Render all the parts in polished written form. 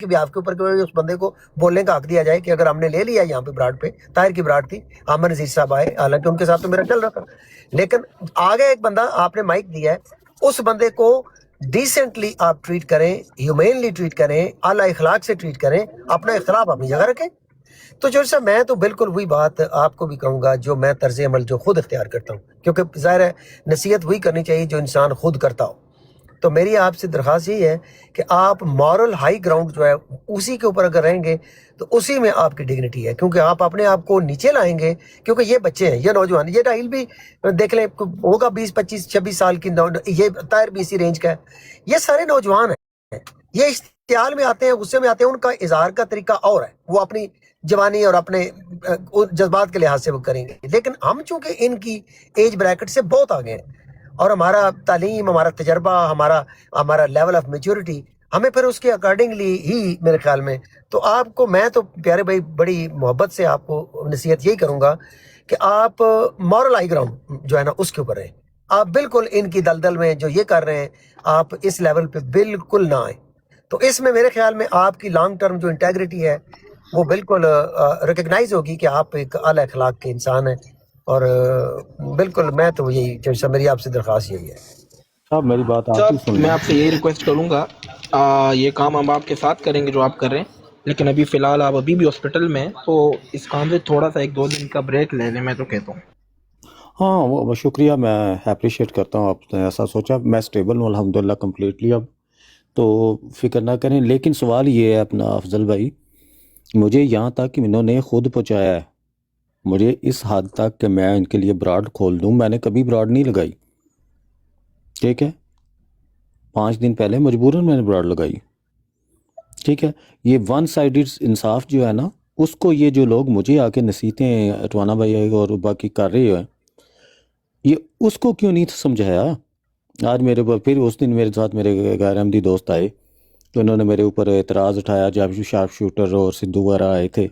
کے بھی آپ کے اوپر کہ اس بندے کو بولنے کا حق دیا جائے کہ اگر ہم نے لے لیا یہاں پہ براڈ پہ، طاہر کی براڈ تھی، عامر نذیر صاحب آئے، حالانکہ ان کے ساتھ تو میرا چل رہا تھا، لیکن آگے ایک بندہ آپ نے مائک دیا ہے، اس بندے کو ڈیسنٹلی آپ ٹریٹ کریں، ہیومینلی ٹریٹ کریں، اعلیٰ اخلاق سے ٹریٹ کریں، اپنا اختلاف اپنی جگہ رکھیں۔ تو جو صاحب میں تو بالکل وہی بات آپ کو بھی کہوں گا جو میں طرز عمل جو خود اختیار کرتا ہوں، کیونکہ ظاہر ہے نصیحت وہی کرنی چاہیے جو انسان خود کرتا ہو۔ تو میری آپ سے درخواست یہی ہے کہ آپ مورل ہائی گراؤنڈ جو ہے اسی کے اوپر اگر رہیں گے تو اسی میں آپ کی ڈگنیٹی ہے، کیونکہ آپ اپنے آپ کو نیچے لائیں گے، کیونکہ یہ بچے ہیں، یہ نوجوان، یہ راہیل بھی دیکھ لیں ہوگا 20 25 26 سال کی، یہ طاہر بھی اسی رینج کا ہے، یہ سارے نوجوان ہیں، یہ اشتعال میں آتے ہیں، غصے میں آتے ہیں، ان کا اظہار کا طریقہ اور ہے، وہ اپنی جوانی اور اپنے جذبات کے لحاظ سے وہ کریں گے، لیکن ہم چونکہ ان کی ایج بریکٹ سے بہت آگے ہیں، اور ہمارا تعلیم، ہمارا تجربہ، ہمارا لیول آف میچورٹی ہمیں پھر اس کے اکارڈنگلی ہی میرے خیال میں، تو آپ کو میں تو پیارے بھائی بڑی محبت سے آپ کو نصیحت یہی کروں گا کہ آپ مورل ہائی گراؤنڈ جو ہے نا اس کے اوپر رہیں، آپ بالکل ان کی دلدل میں جو یہ کر رہے ہیں آپ اس لیول پہ بالکل نہ آئیں۔ تو اس میں میرے خیال میں آپ کی لانگ ٹرم جو انٹیگریٹی ہے وہ بالکل ریکگنائز ہوگی کہ آپ ایک اعلیٰ اخلاق کے انسان ہیں، اور بالکل میں تو یہی جیسا میری آپ سے درخواست یہی ہے۔ صاحب میری بات آپ ہی سن میں لیں۔ آپ سے یہی ریکویسٹ کروں گا، یہ کام ہم آپ کے ساتھ کریں گے جو آپ کر رہے ہیں، لیکن ابھی فی الحال آپ ابھی بھی ہاسپٹل میں ہیں، تو اس کام سے تھوڑا سا 1 2 دن کا بریک لے لیں، میں تو کہتا ہوں۔ ہاں وہ شکریہ، میں اپریشیٹ کرتا ہوں آپ نے ایسا سوچا، میں اسٹیبل ہوں الحمدللہ کمپلیٹلی اب، تو فکر نہ کریں۔ لیکن سوال یہ ہے اپنا افضل بھائی، مجھے یہاں تک انہوں نے خود پہنچایا ہے، مجھے اس حد تک کہ میں ان کے لیے براڈ کھول دوں، میں نے کبھی براڈ نہیں لگائی، ٹھیک ہے، 5 دن پہلے مجبوراً میں نے براڈ لگائی، ٹھیک ہے۔ یہ ون سائیڈڈ انصاف جو ہے نا، اس کو یہ جو لوگ مجھے آ کے نصیحتیں اٹوانا بھائی اور باقی کر رہے ہیں، یہ اس کو کیوں نہیں سمجھایا؟ آج میرے پھر اس دن میرے ساتھ میرے غیر احمدی دوست آئے تو انہوں نے میرے اوپر اعتراض اٹھایا، جب شارپ شوٹر اور سدھو وغیرہ آئے تھے،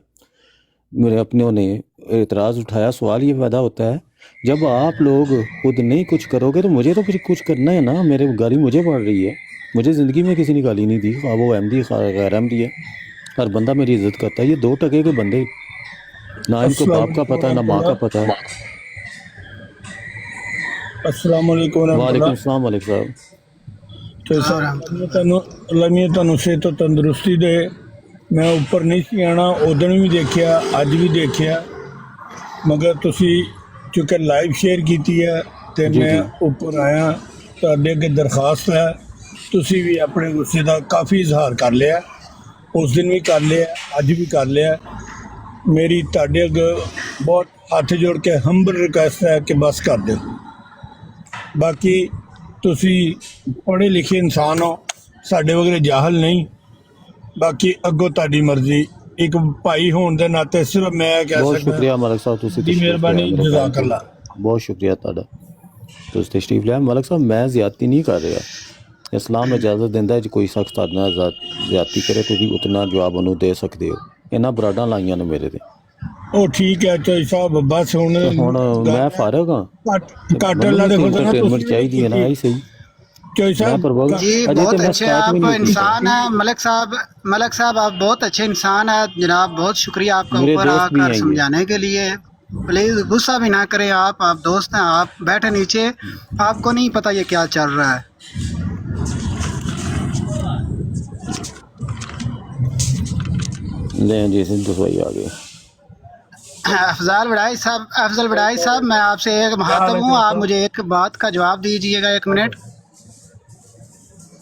میرے اپنوں نے اعتراض اٹھایا۔ سوال یہ پیدا ہوتا ہے جب آپ لوگ خود نہیں کچھ کرو گے تو مجھے تو پھر کچھ کرنا ہے نا، میرے گالی مجھے پڑ رہی ہے، مجھے زندگی میں کسی نے گالی نہیں دی، خواہ وہ احمدی خواہ غیر احمدی ہے، ہر بندہ میری عزت کرتا ہے۔ یہ 2 ٹکے کے بندے، نہ ان کو السلام باپ کا علیکم پتہ ہے نہ ورحمۃ ماں کا اللہ۔ پتہ ہے۔ السلام علیکم ورحمۃ وعلیکم اللہ۔ السلام علیکم صاحب۔ تو اللہ میاں تانوں صحت تو تندرستی دے۔ میں اوپر نہیں سی آنا، ادن بھی دیکھیا، اج بھی دیکھیا، مگر تسی چونکہ لائیو شیئر کیتی ہے تے جی میں جی اوپر آیا، تہاڈے اگے درخواست ہے، تسی بھی اپنے غصے دا کافی اظہار کر لیا، اس دن بھی کر لیا، اج بھی کر لیا۔ میری تہاڈے اگے بہت ہاتھ جوڑ کے ہمبل ریکویسٹ ہے کہ بس کر دو۔ باقی تسی پڑھے لکھے انسان ہو، ساڈے وغیرہ جاہل نہیں، باقی اگوں تہاڈی مرضی، ایک بھائی ہون دے ناطے صرف میں کہہ بہت سکدا شکریہ ملک صاحب، تسی جی تشریف لے آئے مہربانی، میرے ٹائم جزاک تے، اللہ۔ بہت شکریہ تہاڈا، تسی تشریف لے آئے۔ ملک صاحب میں زیادتی نہیں کر رہا، اسلام اجازت دیندہ ہے جی کوئی شخص تہاڈے نال زیادتی کرے تسی اتنا جواب انہوں دے سکتے ہو، انہاں براڈاں لائیاں نے میرے تے، او ٹھیک ہے چوئی صاحب، بس ہن تو ہن گل میں ہے فارغ ہاں، کٹ منو اللہ بھی دے تو فضل نال انٹرٹینمنٹ تسی بھی نہیں چاہیے ہے نا، کیتی ایہی صحیح، چوئی میں صاحب۔ پرواز جی اجے بہت تے میں اچھے سٹارٹ بھی آپ نہیں کی۔ انسان ہیں ملک صاحب آپ بہت اچھے انسان ہیں جناب، بہت شکریہ آپ کا میرے اوپر آ دوست بھی کر ہیں یہ، سمجھانے کے لیے۔ پلیز غصہ بھی نہ کریں، آپ دوست ہیں، آپ بیٹھے نیچے، آپ کو نہیں پتہ یہ کیا چل رہا ہے۔ لیں جی سندھ دسوائی آ گئے۔ افضل وڈائی صاحب میں آپ سے ایک مخاطب ہوں، آپ مجھے ایک بات کا جواب دیجئے گا، 1 منٹ۔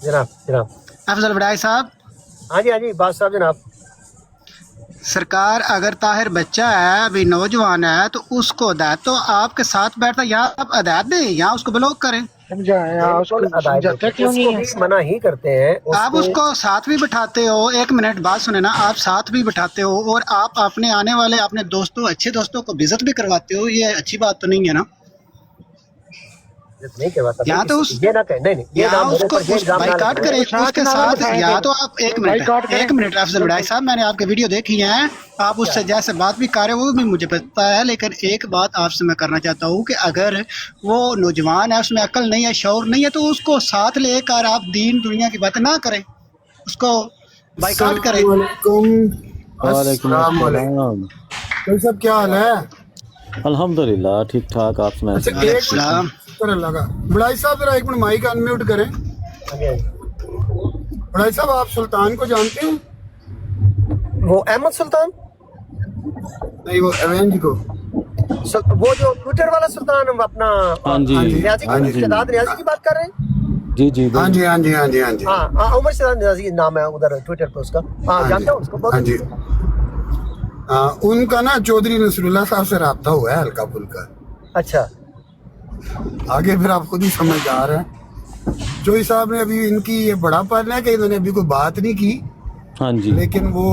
جناب افضل وڈائی صاحب، ہاں جی بات صاحب جناب۔ سرکار اگر طاہر بچہ ہے، ابھی نوجوان ہے، تو اس کو ہدایت تو آپ کے ساتھ بیٹھتا، یا آپ ہدایت دیں یا اس کو بلاک کریں، سمجھائیں اس بالکل کو، ہدایت سمجھاتے دیتے ہیں، کیوں اس کو نہیں بھی ہے؟ منع ہی کرتے ہیں، آپ اس کو ساتھ بھی بٹھاتے ہو، 1 منٹ بات سنیں نا، آپ ساتھ بھی بٹھاتے ہو اور آپ اپنے آنے والے اپنے دوستوں، اچھے دوستوں کو وزٹ بھی کرواتے ہو، یہ اچھی بات تو نہیں ہے نا؟ نہیں کرواتا یا بھائی، تو اس یہ نہ کہیں، نہیں یہ یا نام اس میرے کو پر یہ الزام نہ بائیکاٹ لگائیں۔ کریں، کوئی اس ساتھ کے نہ ساتھ بٹھائے یا پھر تو آپ 1 منٹ بائیکاٹ کریں۔ 1 منٹ افضل وڈائی صاحب، میں نے آپ کے ویڈیو دیکھی ہیں، آپ اس سے جیسے بات بھی کر رہے ہو وہ بھی مجھے پتا ہے، لیکن ایک بات آپ سے میں کرنا چاہتا ہوں کہ اگر وہ نوجوان ہے، اس میں عقل نہیں ہے، شعور نہیں ہے، تو اس کو ساتھ لے کر آپ دین دنیا کی باتیں نہ کریں، اس کو बाइकाट करें। वालेकुम अस्सलाम। तो सब क्या हाल है? अल्हम्दुलिल्लाह ठीक ठाक, आप सुनाएं। अच्छा एक शुक्र अल्लाह का। बड़ाई साहब जरा एक मिनट माइक अनम्यूट करें। बड़ाई साहब आप सुल्तान को जानते हैं? वो अहमद सुल्तान, नहीं वो अवेंज को। वो जो ट्विटर वाला सुल्तान, हम अपना हाँ जी, रियाजी हाँ जी, की शहजाद रियाजी की बात कर रहे हैं। जी जी हाँ जी हाँ जी हाँ जी हाँ जी हाँ हाँ, उमर शहजाद रियाजी नाम है उधर ट्विटर पे उसका। हाँ जानता हूँ उसको बहुत। हाँ जी। उनका ना चौधरी नसरुल्लाह साहब से रब्ता हुआ है हल्का फुल्का। अच्छा, आगे फिर आप खुद ही समझदार हैं। जोई साहब ने अभी इनकी ये बड़ा पालना है कि इन्होंने अभी कोई बात नहीं की, हाँ जी। लेकिन वो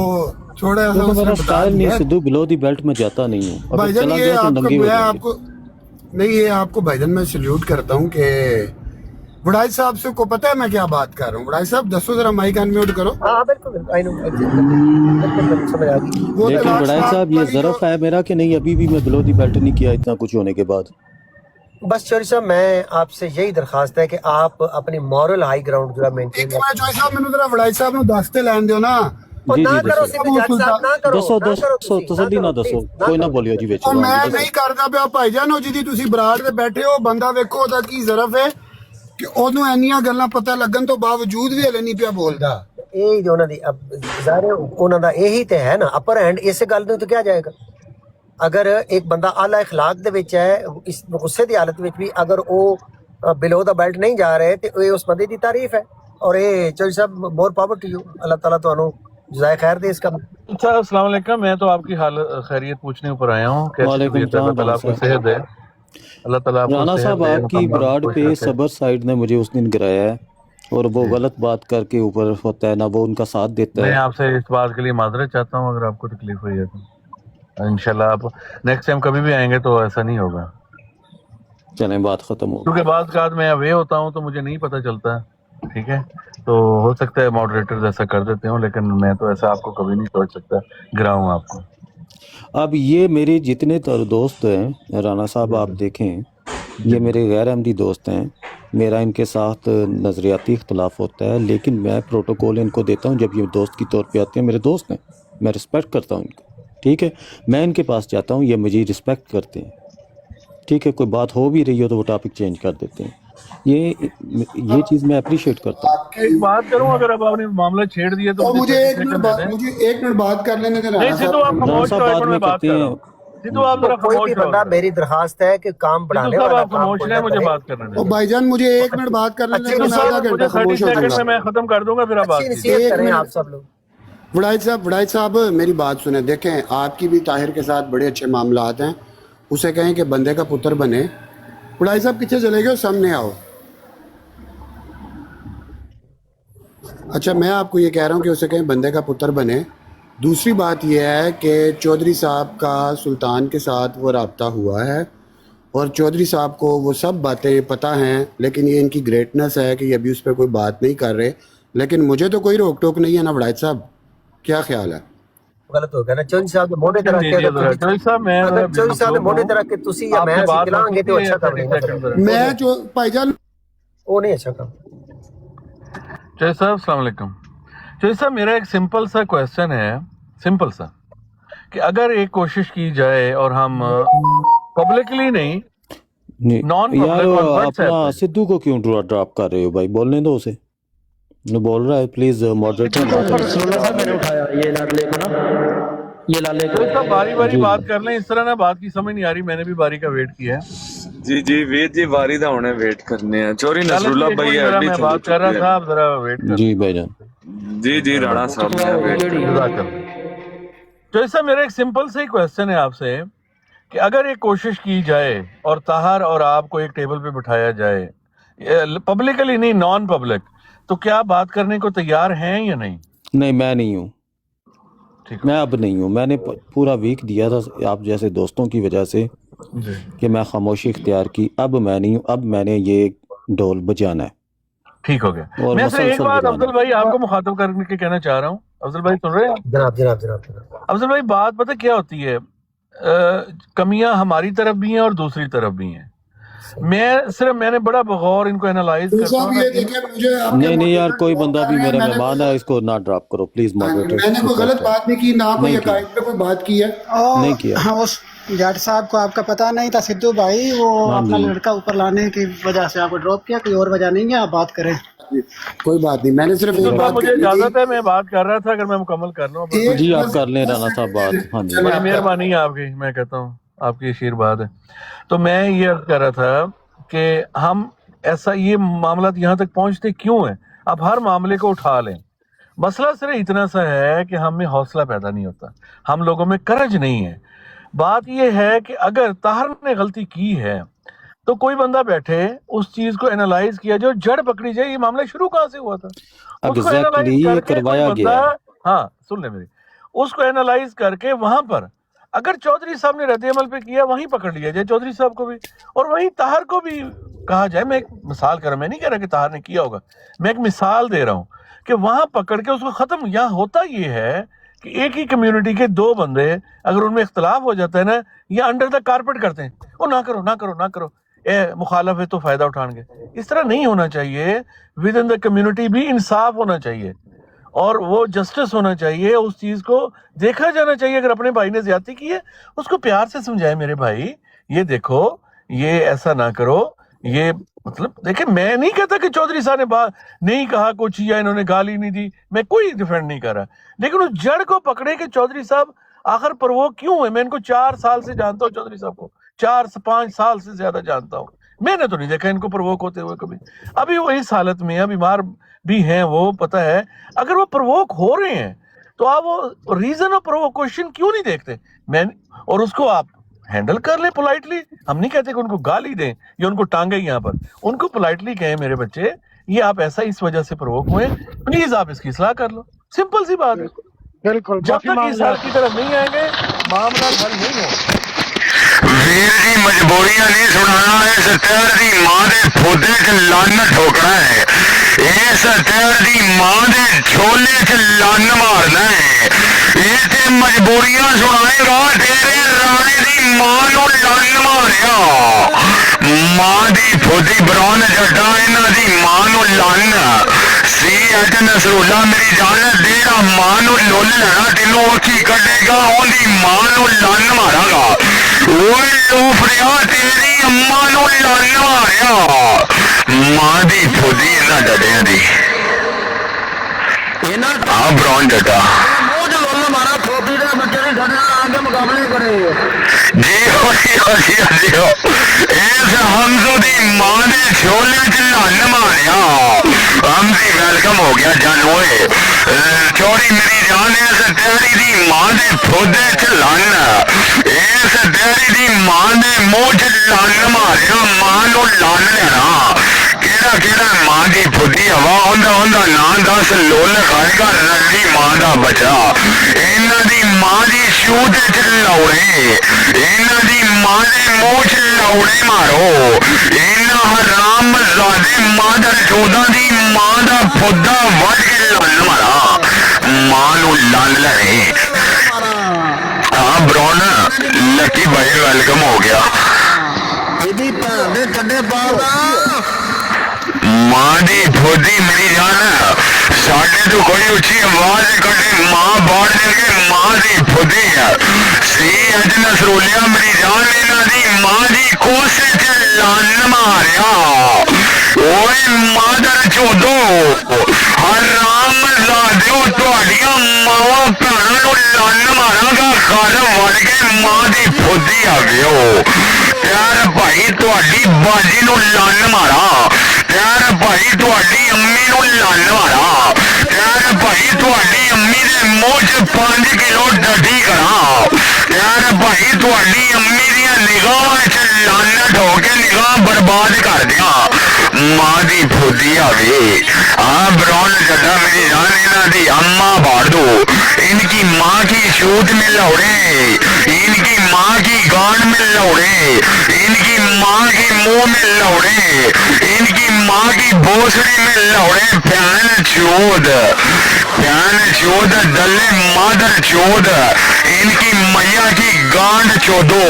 थोड़ा सा तो उसने मेरा बता स्टाइल नहीं, दिया। सिद्धू बिलो दी बेल्ट में जाता नहीं हूँ, अगर भाईजान चला ये गया तो आपको नंगी हो मैं जाएगी। आपको नहीं, ये आपको भाईजान मैं सल्यूट करता हूँ कि बड़ाई साहब से को पता है मैं क्या बात कर रहा हूँ। बड़ाई साहब दसो जरा माइक अनम्यूट करो। हाँ बिल्कुल, आई नो, बिल्कुल समझ आ गई। वो लेकिन तलाक बड़ाई साहब ये वाली जो- ज़रफ़ है मेरा कि नहीं, अभी भी मैं बिलो दी बेल्ट नहीं किया इतना कुछ होने के बाद। बस चौधरी साहब, मैं आपसे यही दरखास्त है कि आप अपनी मॉरल हाई ग्राउंड जो है मेंटेन एक मैं जोई साहब मैंने जरा बड़ाई साहब ने दसते लैन दियो ना। और जी, ना जी, करो दसो। सिद्धू जज साहब, ना करो, दसो ना करो दसो तुसी, तसल्ली ना करो, दसो, please, कोई ना करो। बोलियो जी विच। और मैं नहीं करदा पिया भाईजान, ਉਹ ਜਿਹਦੀ ਤੁਸੀਂ ਬਰਾੜ ਤੇ ਬੈਠੇ ਹੋ ਬੰਦਾ ਵੇਖੋ ਉਹਦਾ ਕੀ ਜ਼ਰਫ ਹੈ ਕਿ ਉਹਨੂੰ ਇੰਨੀਆਂ ਗੱਲਾਂ ਪਤਾ ਲੱਗਣ ਤੋਂ ਬਾਵਜੂਦ ਵੀ ਹਲੇ ਨਹੀਂ ਪਿਆ ਬੋਲਦਾ। यही जो उन्होंने अब ज़ाहिर है उन्हों दा यही ते है ना अपर हैंड, इस गल ਨੂੰ तो क्या जाएगा। अगर एक बंदा आला इखलाक दे विच है, इस गुस्से दी हालत विच भी अगर वो बिलो द बेल्ट नहीं जा रहे ते ये उस बंदे दी तारीफ है। और ये चौधरी साहब मोर पावर टू यू, अल्लाह ताला तुहानू जज़ाए खैर दे इसका। अच्छा, अस्सलाम वालेकुम। मैं तो आपकी हाल खैरियत पूछने ऊपर आया हूँ। कैसी वालेकुम तबीयत है? अल्लाह ताला आपको सलाम। सेहत दे। अल्लाह ताला आपको राना सेहत साहब दे, आपकी मुकम्मल ब्राड खुश पे रखे। सबर साइड ने मुझे उस दिन गिराया है, और वो गलत बात करके ऊपर होता है ना, वो उनका साथ देता मैं है। आपसे इस बात के लिए माजरत चाहता हूँ अगर आपको तकलीफ हुई है तो। इंशाल्लाह आप नेक्स्ट टाइम कभी भी आएंगे तो ऐसा नहीं होगा, चलें बात खत्म हो क्योंकि बाद का मैं अवे होता हूँ तो मुझे नहीं पता चलता। ठीक है, तो हो सकता है मॉडरेटर्स ऐसा कर देते हो, लेकिन मैं तो ऐसा आपको कभी नहीं सोच सकता गिराऊँ आपको। अब ये मेरे जितने दोस्त हैं राना साहब, आप देखें ये मेरे गैर अहमदी दोस्त हैं, मेरा इनके साथ नज़रियाती इख्तलाफ होता है, लेकिन मैं प्रोटोकॉल इनको देता हूँ। जब ये दोस्त की तौर पे आते हैं, मेरे दोस्त हैं, मैं रिस्पेक्ट करता हूँ इनको, ठीक है। मैं इनके पास जाता हूँ, ये मुझे रिस्पेक्ट करते हैं, ठीक है। कोई बात हो भी रही हो तो वो टॉपिक चेंज कर देते हैं। ये चीज़ मैं अप्रिशिएट करता हूँ। एक बात करूं, अगर अब आपने मामला छेड़ दिया तो और मुझे एक मिनट दे दें। मुझे एक मिनट बात कर लेने देना। नहीं सिद्धू, आप राना खामोश साहब रहो, एक बाद मिनट में मैं बात करते कर रहा हैं। हूं। सिद्धू आप जरा कोई खामोश भी रहो। बंदा, मेरी दरखास्त है कि काम बढ़ाने सिद्धू साहब वाला आप काम खामोश रहे, मुझे करे। बात करने ओ दें। भाईजान मुझे एक मिनट बात कर लेने अच्छी देना। नसीहत आधा मुझे घंटा 30 खामोश हो सेकंड में जाऊंगा। मैं खत्म कर दूंगा, फिर आप बात अच्छी कीजिए। नसीहत एक करें मिनट। आप सब लोग। बड़ाई साहब मेरी बात सुने। देखें आपकी भी ताहिर के साथ बड़े अच्छे मामलात हैं, उसे कहें कि बंदे का पुत्र बने। बड़ाई साहब पीछे चले गए, सामने आओ। अच्छा मैं आपको ये कह रहा हूँ कि उसे कहें बंदे का पुत्र बने। दूसरी बात यह है कि चौधरी साहब का सुल्तान के साथ वो रब्ता हुआ है, और चौधरी साहब को वो सब बातें पता हैं, लेकिन ये इनकी ग्रेटनेस है कि ये अभी उस पर कोई बात नहीं कर रहे। लेकिन मुझे तो कोई रोक टोक नहीं है ना। बड़ाई साहब क्या ख्याल है? गलत हो गया ना चौधरी साहब ने मोटे तरह के, चौधरी साहब मैं अगर चौधरी साहब ने मोटे तरह के तुसी या मैं ऐसे खिलाएंगे तो अच्छा काम नहीं ना। मैं जो भाईजान वो नहीं अच्छा काम। चौधरी साहब अस्सलाम वालेकुम। चौधरी साहब मेरा एक सिंपल सा क्वेश्चन है, सिंपल सा, कि अगर एक कोशिश की जाए और हम पब्लिकली नहीं नॉन यार पब्लिक ऑन अपना व्हाट्सएप सिद्धू को क्यों ड्रॉप कर रहे हो भाई? बोलने दो उसे, जो बोल रहा है। प्लीज मॉडरेटर बारी बारी जी। बात कर लें, इस तरह ना बात की समझ नहीं आ रही। मैंने भी बारी का वेट किया है। जी जी वेद जी वारी दा होने वेट करने हैं। चोरी नसरुल्लाह एक भाई मिनट है जरा अभी मैं चल बात कर रहा चुकी था, है। आप जरा वेट कर। जी भाईजान। जी जी राणा साहब मैं वेट कर रहा हूं। तो ऐसा मेरा एक सिंपल सा ही क्वेश्चन है आपसे, कि अगर एक कोशिश की जाए और ताहर और आपको एक टेबल पे बिठाया जाए, पब्लिकली नहीं नॉन पब्लिक, तो क्या बात करने को तैयार हैं या नहीं? नहीं मैं नहीं हूँ, ठीक मैं अब नहीं हूँ। मैंने पूरा वीक दिया था आप जैसे दोस्तों की वजह से जी। कि मैं खामोशी इख्तियार की। अब मैं नहीं हूँ, अब मैंने ये ढोल बजाना है। ठीक हो गया। और मैं सिर्फ एक मुसलसल बात बजाना अफजल भाई आपको मुखातब करके कहना चाह रहा हूँ। अफजल भाई सुन रहे हैं आप? जनाब जनाब जनाब जनाब अफजल भाई बात पता क्या होती है, कमियां हमारी तरफ भी हैं और दूसरी तरफ भी हैं। मैंने बड़ा बगौर इनको एनालाइज तो करता साहब हूँ ना ये कि देखें, मुझे आपके नहीं नहीं यार, मॉडरेटर कोई ड्रॉप बंदा कर भी रहे हैं। मेरा मैंने मेहमान है, इसको ना ड्रॉप करो प्लीज, मॉडरेटर मैंने कोई गलत बात नहीं की, ना कोई नहीं अकाइद पे कोई बात की है। नहीं किया। हाँ, उस जाट साहब को आपका पता नहीं था सिद्धू भाई, वो हाँ अपना जी। लड़का ऊपर लाने की वजह से आपको ड्रॉप किया, कोई और वजह नहीं है, आप बात करें। कोई बात नहीं, मैंने सिर्फ एक बात मुझे करनी इजाजत थी। है, मैं बात कर रहा था, अगर मैं मुकम्मल कर लूँ। एक जी आप बस कर लें 10 राना साहब बात। हाँ जी। चलो बड़ी आप मेहरबानी है आपकी, मैं कहता हूँ आपकी आशीर्वाद है। तो मैं ये अर्ज कर रहा था कि हम ऐसा ये मामला यहाँ तक पहुंचते क्यों है। आप हर मामले को उठा लें, मसला सिर्फ इतना सा है कि हम में हौसला पैदा नहीं होता, हम लोगों में करज नहीं है। बात यह है कि अगर ताहर ने गलती की है तो कोई बंदा बैठे, उस चीज को एनालाइज किया जाए, जड़ पकड़ी जाए, ये मामला शुरू कहाँ से हुआ था उसको एग्जैक्टली एनालाइज ये करके कोई करवाया बंदा, गया है। हाँ सुन ले मेरी, उसको एनालाइज करके वहां पर अगर चौधरी साहब ने रद्द अमल पे किया, वहीं पकड़ लिया जाए चौधरी साहब को भी, और वहीं ताहर को भी कहा जाए। मैं एक मिसाल कर रहा हूं, मैं नहीं कह रहा कि ताहर ने किया होगा, मैं एक मिसाल दे रहा हूँ कि वहां पकड़ के उसको खत्म। यहाँ होता ये है कि एक ही कम्युनिटी के दो बंदे अगर उनमें इख्तलाफ हो जाता है ना, या अंडर द कारपेट करते हैं, वो ना करो ना करो ना करो, ए मुखालफ है तो फायदा उठाएंगे। इस तरह नहीं होना चाहिए। विद इन द कम्युनिटी भी इंसाफ होना चाहिए और वो जस्टिस होना चाहिए, उस चीज को देखा जाना चाहिए। अगर अपने भाई ने ज्यादती की है, उसको प्यार से समझाए, मेरे भाई ये देखो, ये ऐसा ना करो, ये मतलब देखिए, मैं नहीं कहता कि चौधरी साहब ने बात नहीं कहा कुछ या इन्होंने गाली नहीं दी, मैं कोई डिफेंड नहीं कर रहा, लेकिन उस जड़ को पकड़े कि चौधरी साहब आखिर पर वो क्यों है। मैं इनको 4 साल से जानता हूँ, चौधरी साहब को 4 से 5 साल से ज्यादा जानता हूँ, मैंने तो नहीं देखा इनको प्रवोक होते हुए कभी। अभी वो इस हालत में है, बीमार भी हैं, वो पता है। अगर वो प्रवोक हो रहे हैं तो आप वो रीजन ऑफ प्रोवोकेशन क्यों नहीं देखते, मैं और उसको आप हैंडल कर ले पोलाइटली। हम नहीं कहते कि उनको गाली दें या उनको टांगे यहाँ पर, उनको पोलाइटली कहें मेरे बच्चे ये आप ऐसा इस वजह से प्रवोक हुए, प्लीज आप इसकी इस्लाह कर लो, सिंपल सी बात है। बिल्कुल, जब तक इस हाल की तरफ नहीं आएंगे मामला हल नहीं होगा। वीर जी मजबूरियां नहीं सुनाना, इस तैर दी मां दे फुदे च लन्न ठोकना है, इस तैर दी मां दे छोले च लन्न मारना है। ये ते मजबूरियां सुनाएगा, तेरे राणे दी मां नू लन्न मारिया, मां दी फुदी ब्राउन जड्डा, इन्हां दी मां नू लन्न सी एच नसरुल्ला मेरी जान, तेरा मां नू लुल लेना, तेनू औखी कड्डेगा, ओंदी मां नू लन्न मारांगा। ओए लोफड़िया, तेरी अम्मा नू लन्न मारिया, मां दी फुदी इन्हां जड्डियां दी, हाँ ब्राउन जड्डा जियो इस हमजो दी मां दे छोले च लन्न मारिया। हमजी वेलकम हो गया जानोए, चौड़ी मेरी जान, इस तेरी दी मां दे फुदे च लन्न, इस तेरी दी मां दे मुंह च लन्न मारिया, मां नू लन्न लेना। केड़ा केड़ा मां दी फुदी हवा होंदा होंदा ना दस लोल खाएगा रंडी मां दा बचा। इन्हां दी मां दी शूद च लौड़े, इन्हां दी मां दे मुंह च लौड़े मारो, इन्हां हराम ज़ादे मादर चौदां दी मां दा फुद्दा वड़ के लन्न मारा, मां नू लन्न लड़े। हाँ ब्राउन लकी भाई वेलकम हो गया। मां दी फुदी मेरी जान, साढ़े तो कोई उच्ची आवाज कटे मां बाढ़ देंगे, मां दी फुदी है सी अज नसरुलिया मेरी जान, इन्हां दी मां दी कोसे च लन्न मारिया। ओए मादर चोदो हराम ज़ादियो, तुहाडियां मावां भैणां नू लन्न मारांगा, घर वड़ के मां दी फुदी आ गयो। प्यार भाई तुहाडी बाजी नू लन्न मारा, प्यार भाई तुहाडी अम्मी नू लन्न मारा, प्यार भाई तुहाडी अम्मी दे मुंह च 5 किलो डडी करा, प्यार भाई तुहाडी अम्मी दियां निगाहां च लन्न ठो के निगाह बर्बाद कर दिया, मां दी फुदी आवे। हाँ ब्राउन जड्डा मेरी जान, इन्हां दी अम्मा बाढ़ दो, इनकी माँ की शूट में लौड़े, इनकी माँ की गांड में लौड़े, इनकी माँ के मुंह में लौड़े, इनकी माँ की भोसड़ी में लौड़े। प्यान चोद दले मादर चोद, इनकी मैया की गांड चोदो,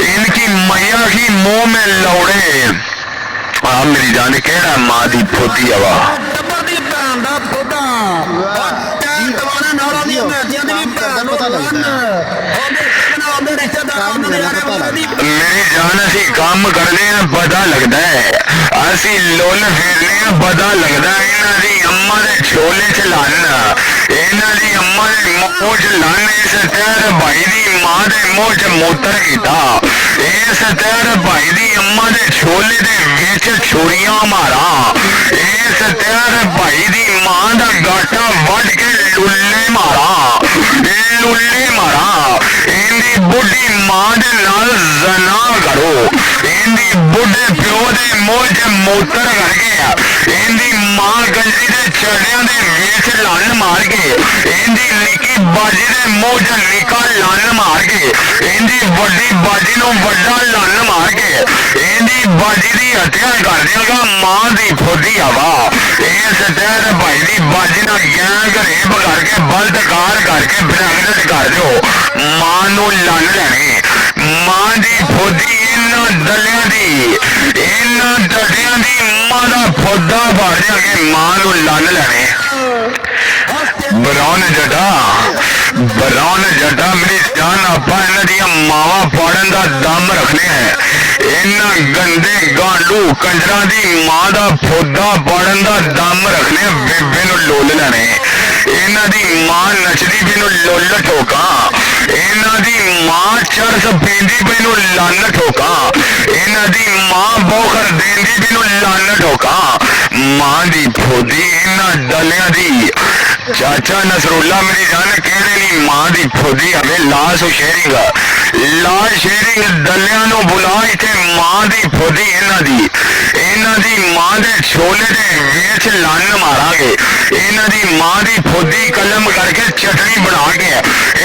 इनकी मैया की मुंह में लौड़े। हाँ मेरी जान केड़ा मां दी फुदी हवा पता लगता मेरी जान असी काम करते हैं पता लगता है, असी लोल फेरने हैं पता लगता है। इन्हां दी अम्मा दे छोले च लन्न, इन्हां दी अम्मा दे मुंह च लन्न। इस तैर भाई दी मां दे मुंह च मूत्र कीता, इस तैर भाई दी अम्मा दे छोले दे विच छुरियां मारा, इस तैर भाई दी मां दा गाटा वड के लुल्ले मारा, लुल्ले मारा। इनदी बुढ़ी मां दे नाल जना करो, इनदी बुढ़े प्यो दे मुंह च मूत्र करके, इनदी मां गंजी दे चढ़िया दे विच लन्न मार के, इनदी निक्की बाजी दे मुंह च निक्का लन्न मार के, इनदी वड्डी बाजी नूं वड्डा लन्न मार के, इनदी बाजी दी हत्या कर देगा मां दी फुदी हवा। इस तहत भाई दी बाजी नाल गैंग रेप करके बलात्कार करके ब्रैगनेट कर दो, मां नूं लन्न लैनी। मां दी फुदी इन्हां दलियां दी, इन्हां डडियां दी मां दा फुदा फड़ के मां नूं लन्न लैनी। ब्राउन जटा मेरी जान आपा इन्हां दियां मावां फाड़न दा दम रखने हैं। इन्हां गंदे गांडू कंजरां दी मां दा फुदा फाड़न दा दम रखने, बेबे नूं लोल लैने। इन्हां दी मां नचदी पई नूं लोल ठोका, इन्हां दी मां चरस पींदी पई नूं लन्न ठोका, इन्हां दी मां बोखर देंदी पई नूं लन्न ठोका। मां दी फुदी इन्हां डलियां दी। चाचा नसरुल्ला मेरी जान केड़े नी मां दी फुदी हमें लाश शेयरिंग दलियां नूं बुला इत्थे मां दी फुदी इन्हां दी मां दे छोले दे विच लन्न मारांगे, इन्हां दी मां दी फुदी कलम करके चटनी बना के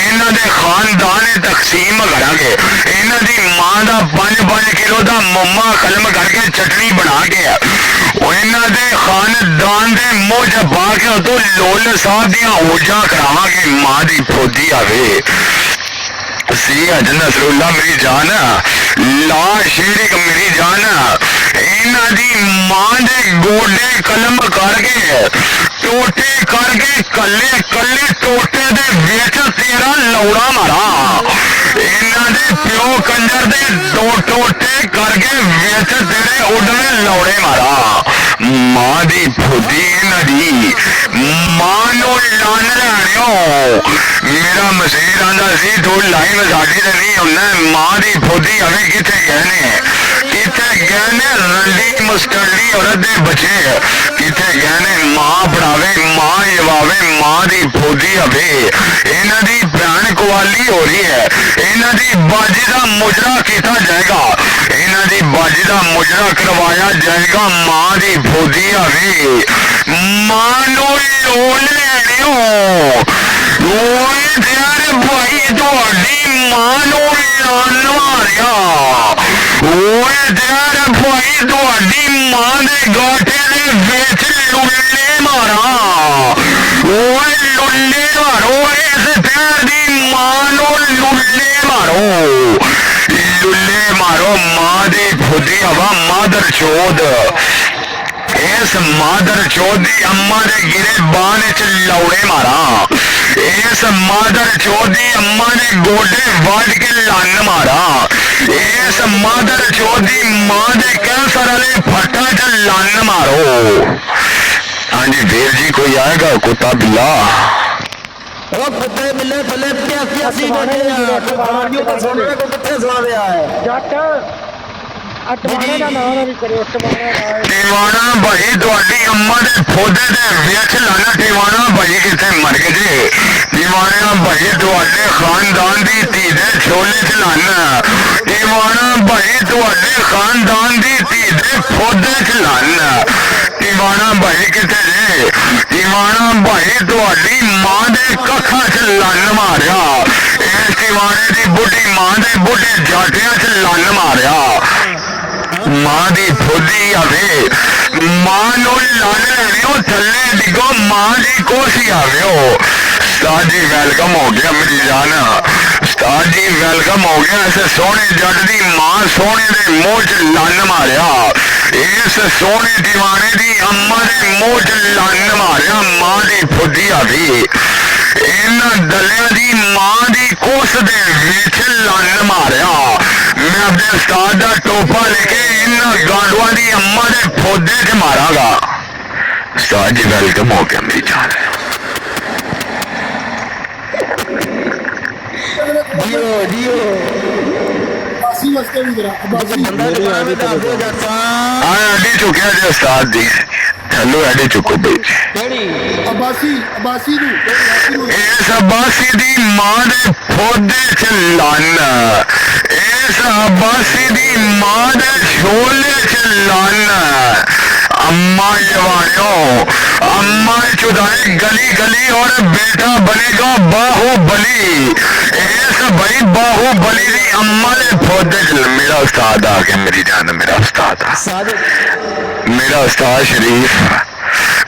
इन्हां दे खानदान तकसीम करांगे, इन्हां दी मां दा 5-5 किलो दा मुम्मा कलम करके चटनी बना के इन्हां दे खानदान दे मुंह च पा के तू लोल साहब दियां ओजा करावांगे। मां दी फुदी आवे सी अज नसरुल्ला मेरी जान ला शेरिक मेरी जान, इन्हां दी मां दे गोडे कलम करके टोटे करके कले कले टोटे दे विच तेरा लौड़ा मारा, इन्हां दे प्यो कंजर दे 2 टोटे करके विच तेरे उडने लौड़े मारा। मां दी फुदी इन्हां दी मां नूं लन्न लैणिओ। मेरा मसीर आंदा सी तू लाइन साडी ते नहीं हुंदा, मां दी फुदी हमें किथे गहने रंडी मुस्टडी औरत दे बच्चे किथे गहने मां पढ़ावे मां जवावे। मां दी फुदी हवे इन्हां दी भैन कुवाली हो रही है, इन्हां दी बाजी दा मुजरा किया जाएगा, इन्हां दी बाजी दा मुजरा करवाया जाएगा। मां दी फुदी हवे मां नूं लोल लैणिओ। ओए तेरे भाई तुहाडी मां नूं लन्न मारिया, ओए तेरे भाई तुहाडी मां दे गाठे दे विच लुल्ले मारा, ओए लुल्ले मारो इस तेरे दी मां नूं लुल्ले मारो, लुल्ले मारो। मां दी फुदी हवा मादर चोद इस मादर चौधी अम्मा दे गिरे बान च लौड़े मारा, इस मादर चौधी अम्मा ने गोडे वड के लन्न मारा, इस मादर चौधी मां दे कैंसर वाले फटा च लन्न मारो। हाँ जी वीर जी कोई आएगा कुत्ता बिल्ला कुत्ते बिल्ले थले प्यासी बैठे टिवाना भाई तुहाडी अम्मा दे फुदे दे विच लन्न। टिवाना भाई किथे मर गए जी, टिवाना भाई तुहाडे खानदान दी धी दे छोले च लन्न। टिवाना भाई तुहाडे खानदान दी धी दे फुदे च लन्न। टिवाना भाई किथे जे, टिवाना भाई तुहाडी मां दे कखा च लन्न मारिया, इस टिवाने दी बुढ़ी मां दे बुढ़े जाटियां च लन्न मारिया। मां दी फुदी आवे मां नूं लन्न लैणिओ, थल्ले डिगो मां दी कोसी आवेओ। उस्ताद जी वेलकम हो गया मेरी जान। ਉਸਤਾਦ ਜੀ ਵੈਲਕਮ ਹੋ ਗਿਆ। ਇਸ ਸੋਹਣੇ ਜੱਟ ਦੀ ਮਾਂ ਸੋਹਣੇ ਦੇ ਮੂੰਹ 'ਚ ਲੰਨ ਮਾਰਿਆ, ਇਸ ਸੋਹਣੇ ਦੀਵਾਨੇ ਦੀ ਅੰਮਾ ਦੇ ਮੂੰਹ 'ਚ ਲੰਨ ਮਾਰਿਆ, ਮਾਂ ਦੀ ਫੁੱਦੀ ਆ ਗਈ। ਇਹਨਾਂ ਦਲਿਆਂ ਦੀ ਮਾਂ ਦੀ ਕੋਸ ਦੇ ਵਿੱਚ ਲੰਨ ਮਾਰਿਆ। ਮੈਂ ਆਪਣੇ ਉਸਤਾਦ ਦਾ ਟੋਪਾ ਲੈ ਕੇ ਇਹਨਾਂ ਗਾਂਡੂਆਂ ਦੀ ਅੰਮਾ ਦੇ ਫੋਦੇ 'ਚ ਮਾਰਾਂਗਾ। ਉਸਤਾਦ ਜੀ ਵੈਲਕਮ ਹੋ ਗਿਆ ਮੇਰੀ ਜਾਨ। हाँ अड्डी चुकिया जी उस्ताद जी, हेलो अड्डी चुको भाई। इस अब्बासी दी मां दे फोदे च लन्न, इस अब्बासी दी मां दे छोले च लन्न। अम्मा जवानियों, अम्मा चुदाए गली गली और बेटा बनेगा बाहुबली। इस भाई बाहुबली दी अम्मा दे फोदे च। मेरा उस्ताद आ गया मेरी जान, मेरा उस्ताद आ, मेरा उस्ताद शरीफ,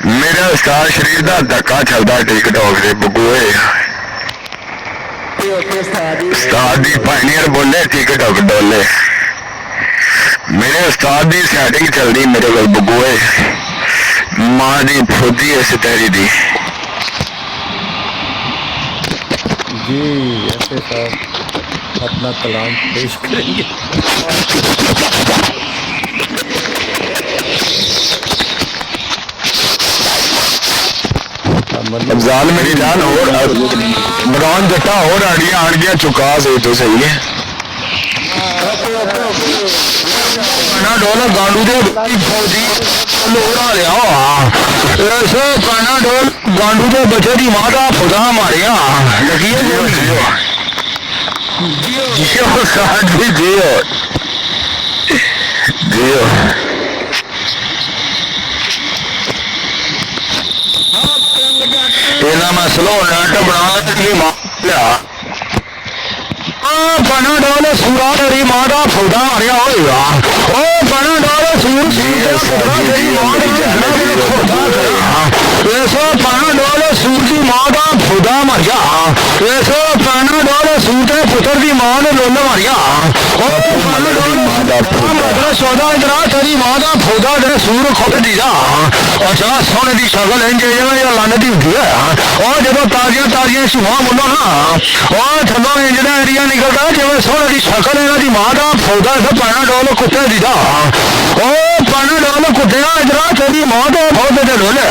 मेरा उस्ताद शरीफ दा धक्का चलदा टिकटॉक दे बगूए। उस्ताद दी पायनियर बोले टिकटॉक डोले। मेरे उस्ताद दी सेटिंग चलदी मेरे को बगूए। मां दी फुदी इस तेरी दी। जी ऐसे साहब अपना कलाम पेश करेंगे। अफजाल मेरी जान और बरौन जट्टा और आड़ियां आड़ गया चुका से तो सही है ना डोल गांडू दे फौजी लोड़ा लिया ऐसे काना डोल गांडू दे बच्चे दी मां दा खुदा मारिया लगी जियो साथ भी जियो जियो। ਇਹਦਾ ਮੈਂ ਸਲੋ ਨਟ ਬਣਾ ਕੇ ਮਾਰਿਆ ਬਣਾ ਡੋਲੇ ਸੂਰਾ ਤੇਰੀ ਮਾਂ ਦਾ ਫੌਦਾ ਮਾਰਿਆ ਹੋਏਗਾ। ਉਹ ਬਣਾ ਡੋਲੇ ਸੂਰ ਤੇਰੀ ਮਾਂ ਦਾ ਫੌਦਾ ਐਸੋ ਬਣਾ ਡੋਲੇ ਸੂਰ ਦੀ ਮਾਂ ਦਾ ਫੌਦਾ ਮਾਰਿਆ। ਐਸੋ ਬਣਾ ਡੋਲੇ ਸੂਰ ਦੇ ਪੁੱਤਰ ਦੀ ਮਾਂ ਨੇ ਲੋਲ ਮਾਰਿਆ। ਉਹ ਬਣਾ ਡੋਲੇ ਮਦਰ ਸੌਦਾ ਇਧਰਾ ਤੇਰੀ ਮਾਂ ਦਾ ਫੌਦਾ ਦੇ ਸੂਰ ਖੁੱਦ ਦੀ ਜਾ। ਅੱਛਾ ਸੋਨੇ ਦੀ ਸ਼ਕਲ ਇੰਜ ਜਿਵੇਂ ਲੰਨ ਦੀ ਹੁੰਦੀ ਹੈ। ਉਹ ਜਦੋਂ ਤਾਜ਼ੀਆਂ ਤਾਜ਼ੀਆਂ ਸੁਹਾ ਮੁੱਲੋ ਨਾ ਉਹ ਥੱਲੋਂ ਇੰਜ ਦਾ ਏਰੀਆ ਨਿਕਲਦਾ ਜਿਵੇਂ ਸੋਨੇ ਦੀ ਸ਼ਕਲ ਇਹਨਾਂ ਦੀ ਮਾਂ ਦਾ ਫੌਦਾ ਤੇ ਪਾਣਾ ਡੋਲ ਕੁੱਤੇ ਦੀ ਜਾ। ਉਹ ਪਾਣਾ ਡੋਲ ਕੁੱਤਿਆ ਇਧਰਾ ਤੇਰੀ ਮਾਂ ਦੇ ਫੌਦੇ ਤੇ ਲੋਲੇ।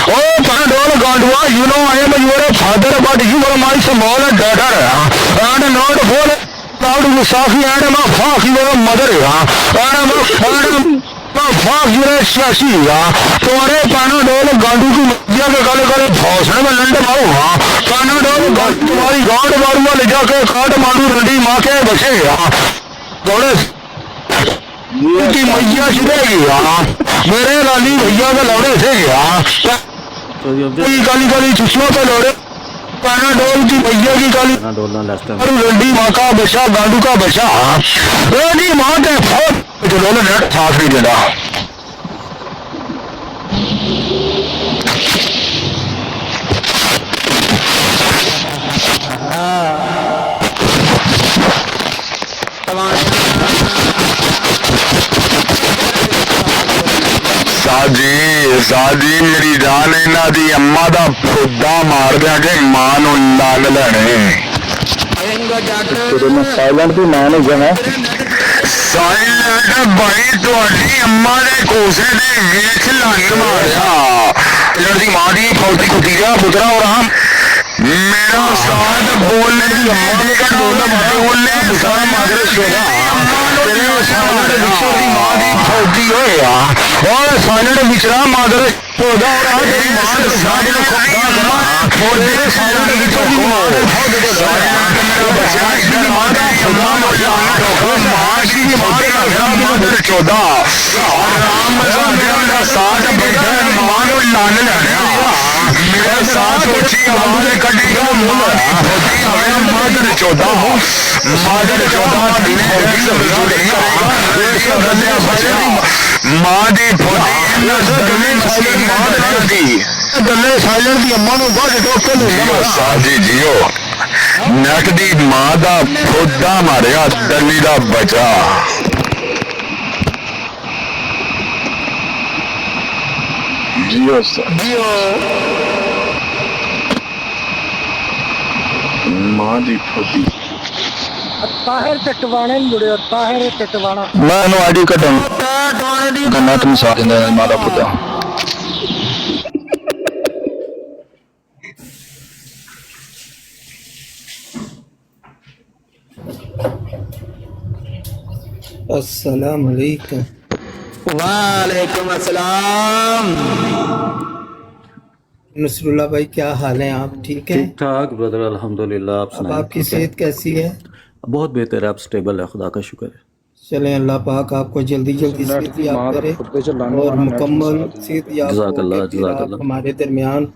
ਉਹ ਪਾਣਾ ਡੋਲ ਗਾਂਡੂਆ you know I am your father but you are my small daughter and not for proud Musafi and I'm a fuck you are a mother and I'm a fuck you are a shashi तुम्हारे पाना डोल गांडू की मजिया के गले गले भौसने में लंड मारूंगा पाना डोल तुम्हारी गांड मारूंगा ले जाके काट मारू रंडी माँ के बचे दौड़े की मैया छिड़ेगी मेरे लाली भैया के लौड़े थे काली काली चुस्सों पे लौड़े पाना डोल की भैया की काली रंडी माँ का बच्चा गांडू का बच्चा रंडी माँ के फौज डोले नेट साथ नहीं देना। साजी मेरी जान इन्हां दी अम्मा दा फुद्दा मार देंगे मां नूं लल लैणे साइलेंट दी मां ने जाना साइलेंट भाई तुहाडी अम्मा दे कोसे दे विच लंन मारिया लड़दी मां दी फौजी कुत्ती दा पुत्रा और हम मेरा साथ बोलने दी अम्मा का बोलने सारा मादर शोदा तेरे साइलेंट विचों दी मां दी फौजी होया और साइलेंट विचरा मादर शोदा और आ तेरी मां दे साइलेंट खुदा करा और तेरे साइलेंट विचों दी मां दे फौजी दे मेरा बच्चा दी मां दा खुदा मोला मां दी मां दा मादर शोदा और राम मेरा साथ बैठा मां नु लान लैया मेरा साथ उठी आवाज कड्डी का मुंह फौजी आया मादर शोदा तेरी फौजी मां दी फौजी गले साइलेंट दी अम्मा नु बाहर टोक के ले साजी जियो नेट ਜੱਟ ਦੀ ਮਾਂ ਦਾ ਫੋਦਾ ਮਾਰਿਆ ਦਲੀ ਦਾ ਬਚਾ। ਜੀਓ ਜੀਓ ਮਾਂ ਦੀ ਫੋਦੀ। ਤਾਹਿਰ ਟਟਵਾਣੇ ਨੂੰ ਜੁੜਿਓ, ਤਾਹਿਰ ਟਟਵਾਣਾ। ਮੈਂ ਇਹਨੂੰ ਆਈਡੀ ਕੱਢਾਂ ਗੰਨਾ ਤੈਨੂੰ ਸਾਥ ਦਿੰਦਾ ਮਾਂ ਦਾ ਫੋਦਾ। अस्सलाम वालेकुम। वालेकुम अस्सलाम। नसरुल्लाह भाई क्या हाल है, आप ठीक हैं? ठीक ठाक ब्रदर अल्हम्दुलिल्लाह। आप अब सुनाएं? आपकी सेहत कैसी है? बहुत बेहतर है, आप स्टेबल है, खुदा का शुक्र है। चलें, अल्लाह पाक आपको जल्दी जल्दी सेहत याब करे और मुकम्मल सेहत याब जज़ाकल्लाह, हो के फिर आप जज़ाकल्लाह। हमारे दरमियान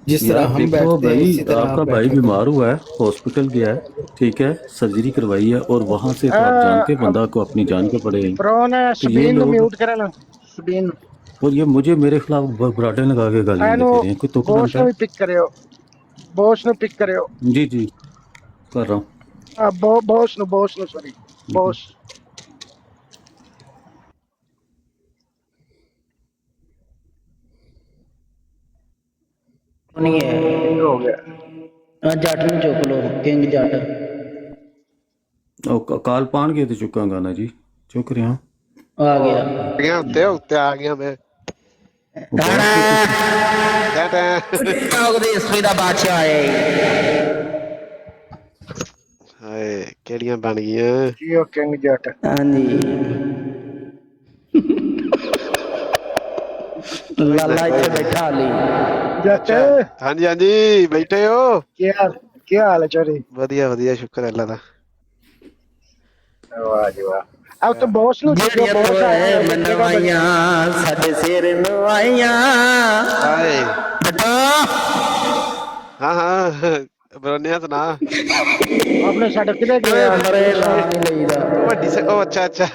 जिस यार तरह हम देखो बैठते हैं भाई, इसी तरह आपका आप भाई बैठे। बीमार हुआ है, हॉस्पिटल गया है, ठीक है, सर्जरी करवाई है, और वहां से तो आप जानते हैं बंदा को अपनी जान के पड़े। प्रोन है तो ये शबीन लोग- म्यूट करना शबीन और ये मुझे मेरे खिलाफ बराडे लगा के गालियां एनो देते हैं, कोई तो बॉस ਨੂੰ ਪਿਕ ਕਰਿਓ, ਬੌਸ ਨੂੰ ਪਿਕ ਕਰਿਓ। जी जी कर रहा हूँ। ਬੌਸ ਨੂੰ ਸੌਰੀ ਬੌਸ। नहीं है, ਹੋ ਗਿਆ। जट ਨੂੰ चुक लो, किंग जट और काल पान के तो चुका गाना जी, चुक रहा हूँ। आ गया। ਗਿਆ ਉੱਤੇ ਆ ਗਿਆ ਮੈਂ ਉਹਦੇ ਇਸਤਰੀ ਦਾ ਬਾਦਸ਼ਾਹ ਹੈ। ਹਾਏ ਕਿਹੜੀਆਂ ਬਣ ਗਈਆਂ ਜੀਓ ਕਿੰਗ ਜੱਟ। ਹਾਂਜੀ ਲਾਲਾ ਇੱਥੇ ਬੈਠਾ ਲਈ। ਜੱਟ ਹਾਂਜੀ ਹਾਂਜੀ ਬੈਠੇ ਹੋ ਕੀ ਹਾਲ ਹੈ ਚੋਰੀ? ਵਧੀਆ ਵਧੀਆ ਸ਼ੁਕਰ ਹੈ ਅੱਲਾ ਦਾ ਵਾਹ ਜੀ ਵਾਹ। अब तो बॉस ਨੂੰ ਜੁੜਿਓ, ਬੌਸ ਆਇਆ ਮਨਵਾਈਆਂ ਸਾਡੇ ਸਿਰ ਨਵਾਈਆਂ। ਹਾਏ ਹਾਂ ਹਾਂ ਬਰੋਨਿਆ ਸੁਣਾ ਆਪਣੇ ਸੜਕ ਕਿਤੇ ਗਿਆ ਬੜੇ ਨਾਮ ਨਹੀਂ ਲਈਦਾ। ਵੱਡੀ ਉਹ ਅੱਛਾ ਅੱਛਾ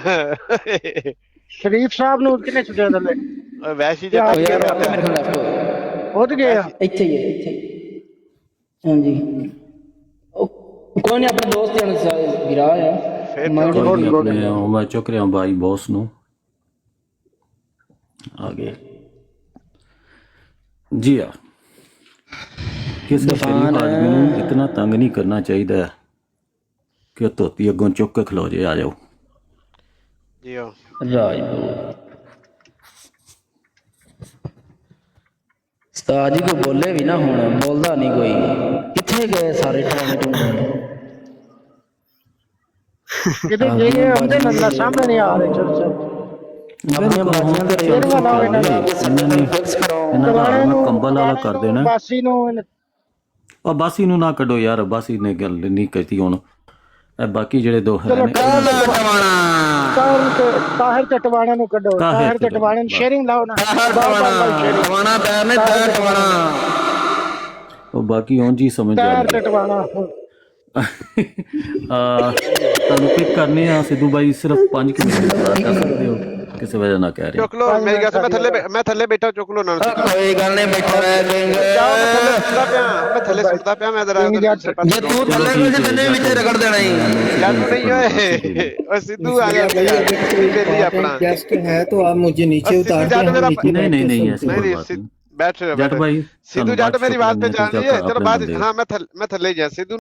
ਸ਼ਰੀਫ ਸਾਹਿਬ ਨੂੰ ਕਿਨੇ ਛੁੱਟਿਆ ਥੱਲੇ? ਓਏ ਵੈਸ਼ੀ ਉਹ ਯਾਰ ਜੱਟ ਆਪੇ ਮੇਰੇ ਕੋਲ ਲੈਫਟ ਹੋਇਆ। ਉੱਧ ਗਏ ਆ। ਇੱਥੇ ਹੀ ਹੈ, ਇੱਥੇ ਹੀ। ਹਾਂਜੀ ਉਹ ਕੋਈ ਨਹੀਂ, ਆਪਣੇ ਦੋਸਤ ਜਣ ਗਿਰਾ ਆ। कोई नहीं, अपने मैं चुक रहा हूँ भाई बॉस नु आगे जी। हाँ, किसी गरीब आदमी नू इतना तंग नहीं करना चाहिए कि धोती अगों चुक के खलो जे। आ जाओ ਜੀਓ ਰਾਜ ਉਸਤਾਦ ਜੀ ਕੋ ਬੋਲੇ ਵੀ ਨਾ, ਹੁਣ ਬੋਲਦਾ ਨਹੀਂ ਕੋਈ। ਕਿੱਥੇ ਗਏ ਸਾਰੇ ਟਾਣੇ ਟੂਣੇ? ਕਿਤੇ ਗਏ ਹੁੰਦੇ ਨਜ਼ਰ ਸਾਹਮਣੇ ਨਹੀਂ ਆ ਰਹੇ। ਚੁੱਪ ਚਾਪ ਆਪਣੀਆਂ ਬਾਤੀਆਂ ਤੇ ਫਿਰ ਵਾਲਾ ਇਹਨਾਂ ਦਾ ਫਿਕਸ ਕਰੋ। इन्हां दा हाल मैं कंबल वाला कर देना। ਬਾਸੀ ਨੂੰ और बासी नू ना कड्डो यार, बासी ने गल नहीं कहती हुण। बाकी जेड़े दो है ਚਲੋ ने ਤਾਹਿਰ ਟਟਵਾਣਾ ਨੂੰ ਕੱਢੋ। ਤਾਹਿਰ ਟਟਵਾਣਾ ਨੂੰ ਸ਼ੇਅਰਿੰਗ ਲਾਓ ਨਾ। ਟਵਾਣਾ ਪੈਰ ਨੇ ਤਾਰ ਟਵਾਣਾ। और बाकी उंज ही समझ ਤਾਹਿਰ आ ਟਟਵਾਣਾ ਤੁਹਾਨੂੰ ਪਿਕ ਕਰਨੇ ਆ ਸਿੱਧੂ ਬਾਈ, ਸਿਰਫ 5 ਮਿੰਟ ਕਰ ਸਕਦੇ ਹੋ, ਕਿਸੇ ਵਜ੍ਹਾ ਨਾਲ ਕਹਿ ਰਹੇ ਚੁੱਕ ਲੋ ਮੇਰੀ ਗੱਲ ਸੁਣ, ਮੈਂ ਥੱਲੇ ਬੈਠਾ ਚੁੱਕ ਲੋ ਉਹਨਾਂ ਨੂੰ। ਕੋਈ ਗੱਲ ਨਹੀਂ, ਬੈਠਾ ਰਹਿ ਕਿੰਗ। ਮੈਂ ਥੱਲੇ ਸੁੱਟਦਾ ਪਿਆ ਮੈਂ ਜ਼ਰਾ ਜੇ ਤੂੰ ਥੱਲੇ ਕੋਈ ਥੱਲੇ ਵਿੱਚ ਰਗੜ ਦੇਣਾ ਹੀ। ਜਾਦੂ ਨਹੀਂ ਓਏ ਓਏ ਸਿੱਧੂ ਆ ਗਿਆ ਬੇਲੀ ਆਪਣਾ गेस्ट है तो आप मुझे नीचे उतार दो। नहीं नहीं नहीं ऐसी कोई नहीं बात नहीं। बैठ जट भाई सिद्धू जट मेरी बात पे जान रही है। चलो बात हाँ मैं थल्ले जा सिद्धू